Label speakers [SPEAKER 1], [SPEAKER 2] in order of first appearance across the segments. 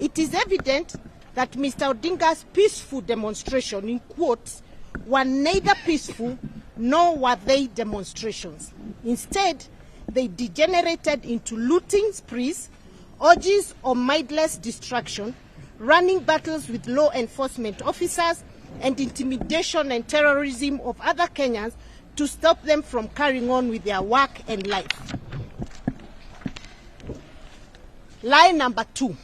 [SPEAKER 1] It is evident that Mr. Odinga's peaceful demonstration, in quotes, were neither peaceful nor were they demonstrations. Instead, they degenerated into looting sprees, orgies of mindless distraction, running battles with law enforcement officers, and intimidation and terrorism of other Kenyans to stop them from carrying on with their work and life. Lie number 2.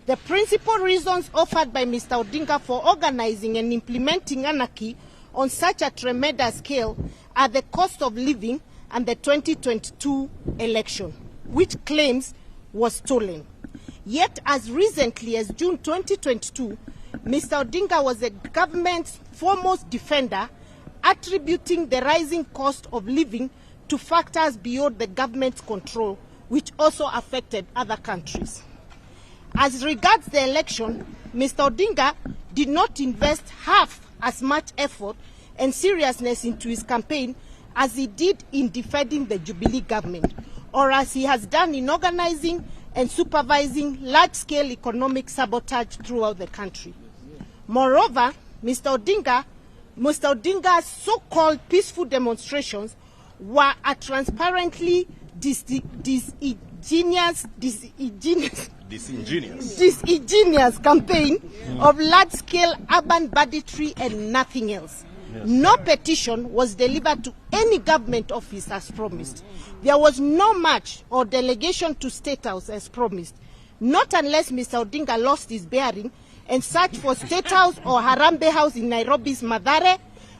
[SPEAKER 1] The principal reasons offered by Mr. Odinga for organizing and implementing anarchy on such a tremendous scale are the cost of living and the 2022 election, which claims was stolen. Yet, as recently as June 2022, Mr. Odinga was the government's foremost defender, attributing the rising cost of living to factors beyond the government's control, which also affected other countries. As regards the election, Mr. Odinga did not invest half as much effort and seriousness into his campaign as he did in defending the Jubilee government, or as he has done in organizing and supervising large-scale economic sabotage throughout the country. Moreover, Mr. Odinga's so-called peaceful demonstrations were a transparently disingenuous campaign of large-scale urban banditry and nothing else. Yes. No petition was delivered to any government office as promised. There was no march or delegation to State House as promised, not unless Mr. Odinga lost his bearing and searched for State House or Harambee House in Nairobi's Mathare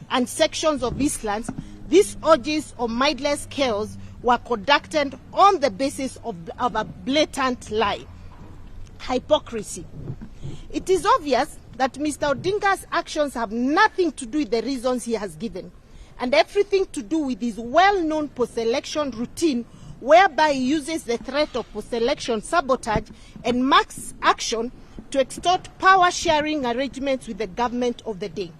[SPEAKER 1] and sections of Eastlands. These orgies of mindless chaos were conducted on the basis of a blatant lie. Hypocrisy. It is obvious that Mr. Odinga's actions have nothing to do with the reasons he has given, and everything to do with his well-known post-election routine, whereby he uses the threat of post-election sabotage and mass action to extort power-sharing arrangements with the government of the day.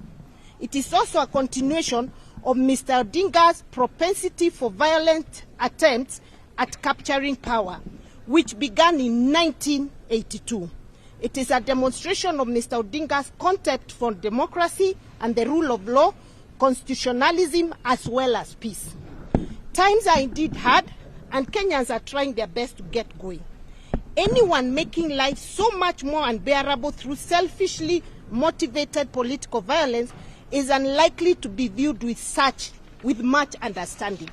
[SPEAKER 1] It is also a continuation of Mr. Odinga's propensity for violent attempts at capturing power, which began in 1982. It is a demonstration of Mr. Odinga's contempt for democracy and the rule of law, constitutionalism, as well as peace. Times are indeed hard, and Kenyans are trying their best to get going. Anyone making life so much more unbearable through selfishly motivated political violence is unlikely to be viewed with much understanding.